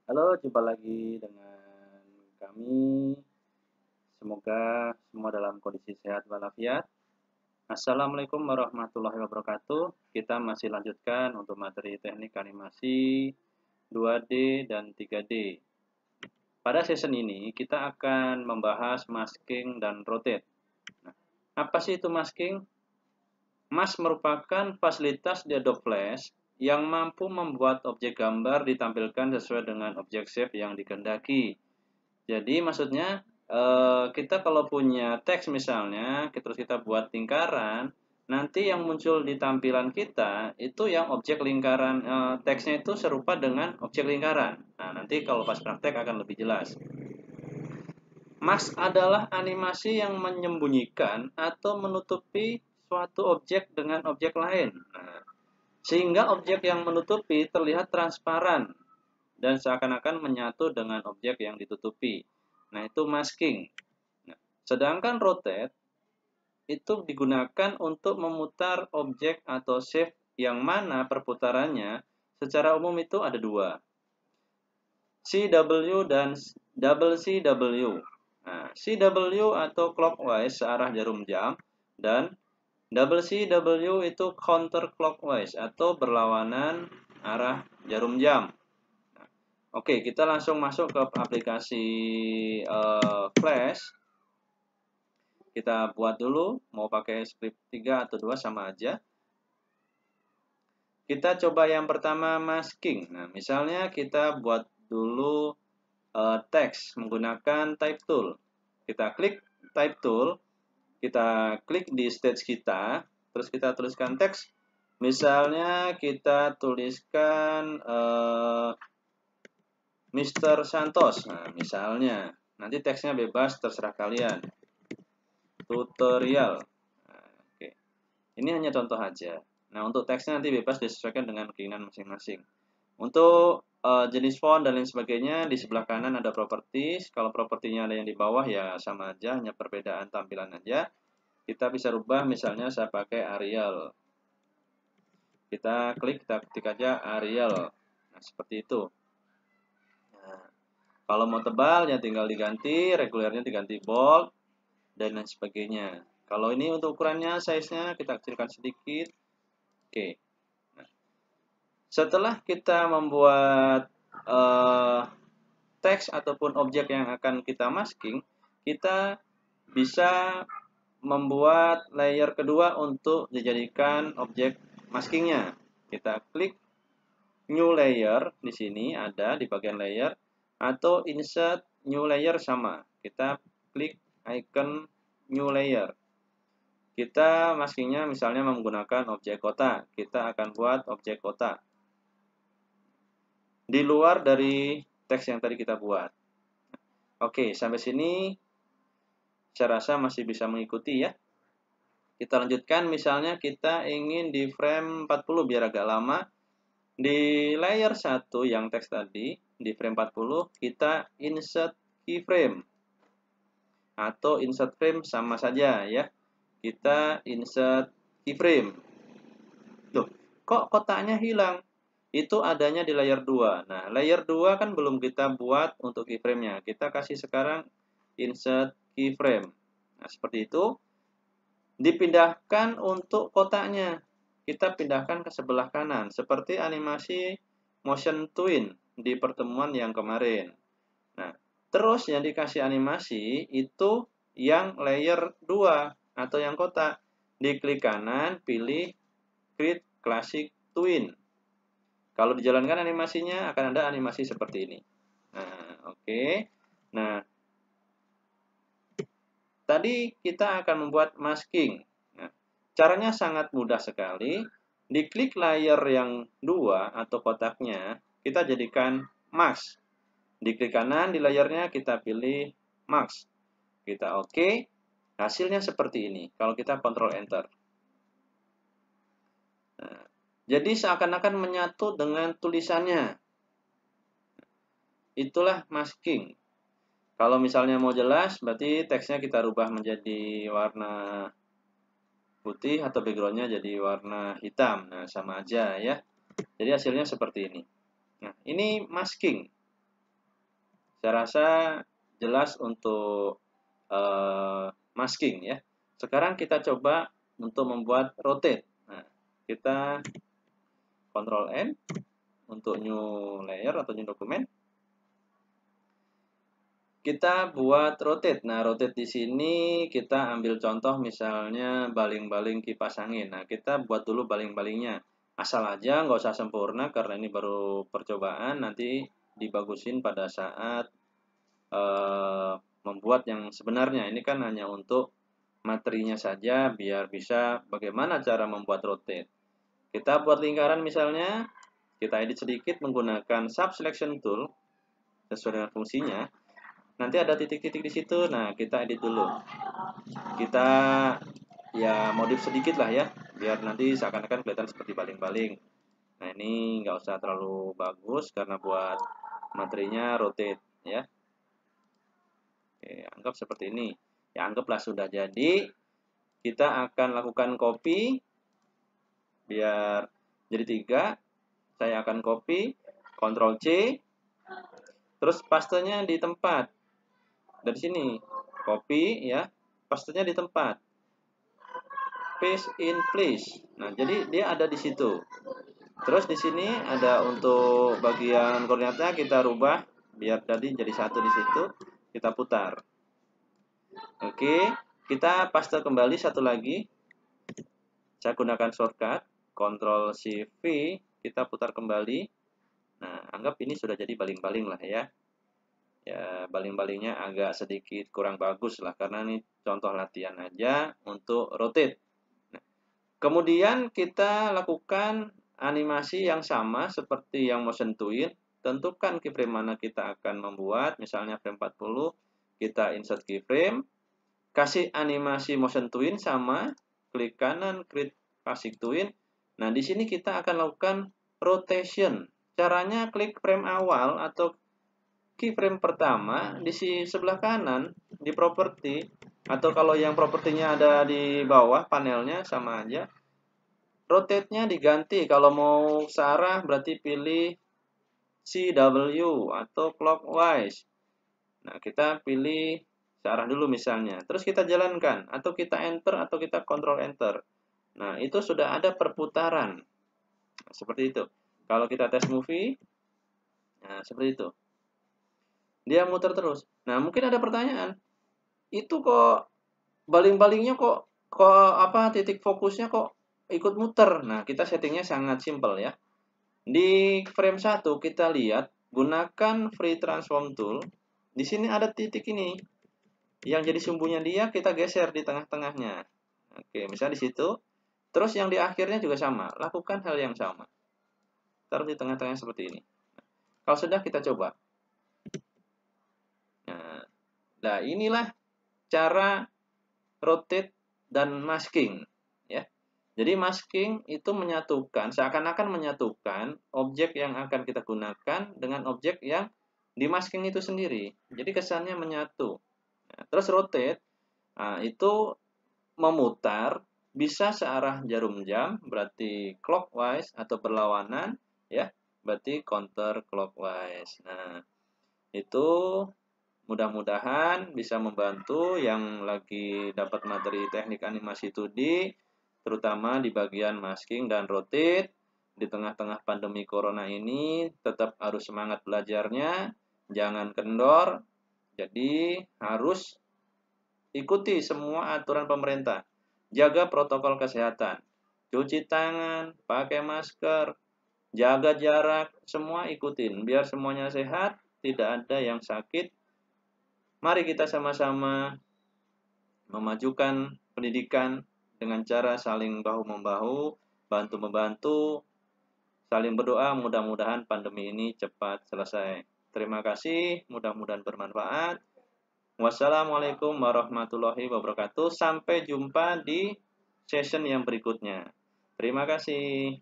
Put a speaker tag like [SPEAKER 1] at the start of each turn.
[SPEAKER 1] Halo, jumpa lagi dengan kami. Semoga semua dalam kondisi sehat walafiat. Assalamualaikum warahmatullahi wabarakatuh. Kita masih lanjutkan untuk materi teknik animasi 2D dan 3D. Pada season ini kita akan membahas masking dan rotate. Nah, apa sih itu masking? Mask merupakan fasilitas di Adobe Flash yang mampu membuat objek gambar ditampilkan sesuai dengan objek shape yang dikehendaki. Jadi maksudnya kita kalau punya teks misalnya, terus kita buat lingkaran, nanti yang muncul di tampilan kita itu yang objek lingkaran, teksnya itu serupa dengan objek lingkaran. Nah, nanti kalau pas praktek akan lebih jelas. Mask adalah animasi yang menyembunyikan atau menutupi suatu objek dengan objek lain. Nah, sehingga objek yang menutupi terlihat transparan dan seakan-akan menyatu dengan objek yang ditutupi. Nah, itu masking. Nah, sedangkan rotate itu digunakan untuk memutar objek atau shape yang mana perputarannya secara umum itu ada dua. CW dan double CW. Nah, CW atau clockwise searah jarum jam dan double CW itu counterclockwise atau berlawanan arah jarum jam. Oke, kita langsung masuk ke aplikasi Flash. Kita buat dulu, mau pakai script 3 atau 2 sama aja. Kita coba yang pertama masking. Nah, misalnya kita buat dulu teks menggunakan type tool. Kita klik type tool, kita klik di stage kita, terus kita tuliskan teks. Misalnya kita tuliskan Mr. Santos. Nah, misalnya, nanti teksnya bebas terserah kalian. Tutorial. Nah, oke. Ini hanya contoh aja. Nah, untuk teksnya nanti bebas disesuaikan dengan keinginan masing-masing. Untuk jenis font dan lain sebagainya, di sebelah kanan ada properties. Kalau propertinya ada yang di bawah ya sama aja, hanya perbedaan tampilan aja. Kita bisa rubah, misalnya saya pakai Arial. Kita klik, kita ketik aja Arial. Nah, seperti itu. Nah, kalau mau tebal ya tinggal diganti, regulernya diganti bold, dan lain sebagainya. Kalau ini untuk ukurannya, size-nya kita kecilkan sedikit. Oke. Nah, setelah kita membuat teks ataupun objek yang akan kita masking, kita bisa membuat layer kedua untuk dijadikan objek maskingnya. Kita klik new layer, di sini ada di bagian layer, atau insert new layer sama. Kita klik icon new layer. Kita maskingnya misalnya menggunakan objek kota. Kita akan buat objek kota di luar dari teks yang tadi kita buat. Oke, sampai sini saya rasa masih bisa mengikuti ya. Kita lanjutkan, misalnya kita ingin di frame 40 biar agak lama. Di layer 1 yang teks tadi, di frame 40, kita insert keyframe. Atau insert frame sama saja ya. Kita insert keyframe. Loh, kok kotaknya hilang? Itu adanya di layer 2. Nah, layer 2 kan belum kita buat untuk keyframe-nya. Kita kasih sekarang insert keyframe. Nah, seperti itu. Dipindahkan untuk kotaknya. Kita pindahkan ke sebelah kanan. Seperti animasi motion twin di pertemuan yang kemarin. Nah, terus yang dikasih animasi itu yang layer 2 atau yang kotak. Diklik kanan, pilih Create Classic Twin. Kalau dijalankan animasinya akan ada animasi seperti ini. Nah, oke. Nah, tadi kita akan membuat masking. Nah, caranya sangat mudah sekali. Diklik layer yang 2 atau kotaknya, kita jadikan mask. Diklik kanan di layarnya, kita pilih mask. Kita oke. Hasilnya seperti ini. Kalau kita Ctrl Enter. Nah, jadi seakan-akan menyatu dengan tulisannya. Itulah masking. Kalau misalnya mau jelas, berarti teksnya kita rubah menjadi warna putih atau backgroundnya jadi warna hitam. Nah, sama aja ya. Jadi hasilnya seperti ini. Nah, ini masking. Saya rasa jelas untuk masking ya. Sekarang kita coba untuk membuat rotate. Nah, kita Ctrl N untuk new layer atau new dokumen. Kita buat rotate. Nah, rotate di sini kita ambil contoh misalnya baling-baling kipas angin. Nah, kita buat dulu baling-balingnya. Asal aja, nggak usah sempurna karena ini baru percobaan. Nanti dibagusin pada saat membuat yang sebenarnya. Ini kan hanya untuk materinya saja biar bisa bagaimana cara membuat rotate. Kita buat lingkaran misalnya, kita edit sedikit menggunakan sub selection tool sesuai dengan fungsinya. Nanti ada titik-titik di situ. Nah, kita edit dulu. Kita ya modif sedikit lah ya, biar nanti seakan-akan kelihatan seperti baling-baling. Nah, ini nggak usah terlalu bagus karena buat materinya rotate ya. Oke, anggap seperti ini. Ya, anggaplah sudah jadi. Kita akan lakukan copy biar jadi 3. Saya akan copy, Ctrl C, terus pastenya di tempat. Dari sini, copy ya, pastenya di tempat. Paste in place. Nah, jadi dia ada di situ. Terus di sini ada untuk bagian koordinatnya kita rubah biar tadi jadi 1 di situ. Kita putar. Oke, kita paste kembali satu lagi. Saya gunakan shortcut Ctrl Shift V, kita putar kembali. Nah, anggap ini sudah jadi baling-baling lah ya. Ya, baling-balingnya agak sedikit kurang bagus lah karena ini contoh latihan aja untuk rotate. Nah, kemudian kita lakukan animasi yang sama seperti yang motion twin. Tentukan keyframe mana kita akan membuat, misalnya frame 40, kita insert keyframe, kasih animasi motion twin sama, klik kanan, create basic twin. Nah, di sini kita akan lakukan rotation. Caranya klik frame awal atau keyframe pertama di sebelah kanan di properti, atau kalau yang propertinya ada di bawah panelnya sama aja. Rotate-nya diganti, kalau mau searah berarti pilih CW atau clockwise. Nah, kita pilih searah dulu misalnya. Terus kita jalankan atau kita enter atau kita Ctrl enter. Nah, itu sudah ada perputaran. Nah, seperti itu. Kalau kita tes movie, nah seperti itu. Dia muter terus. Nah, mungkin ada pertanyaan. Itu kok baling-balingnya kok apa titik fokusnya kok ikut muter. Nah, kita settingnya sangat simpel ya. Di frame 1 kita lihat gunakan free transform tool. Di sini ada titik ini. Yang jadi sumbunya dia kita geser di tengah-tengahnya. Oke, misalnya di situ. Terus yang di akhirnya juga sama. Lakukan hal yang sama. Taruh di tengah-tengah seperti ini. Kalau sudah kita coba. Nah, inilah cara rotate dan masking ya. Jadi masking itu menyatukan, seakan-akan menyatukan objek yang akan kita gunakan dengan objek yang di masking itu sendiri. Jadi kesannya menyatu. Nah, terus rotate, nah, itu memutar bisa searah jarum jam, berarti clockwise atau berlawanan ya, berarti counter clockwise. Nah, itu mudah-mudahan bisa membantu yang lagi dapat materi teknik animasi 2D, terutama di bagian masking dan rotate. Di tengah-tengah pandemi corona ini, tetap harus semangat belajarnya, jangan kendor, jadi harus ikuti semua aturan pemerintah. Jaga protokol kesehatan, cuci tangan, pakai masker, jaga jarak, semua ikutin, biar semuanya sehat, tidak ada yang sakit. Mari kita sama-sama memajukan pendidikan dengan cara saling bahu-membahu, bantu-membantu, saling berdoa, mudah-mudahan pandemi ini cepat selesai. Terima kasih, mudah-mudahan bermanfaat. Wassalamualaikum warahmatullahi wabarakatuh. Sampai jumpa di session yang berikutnya. Terima kasih.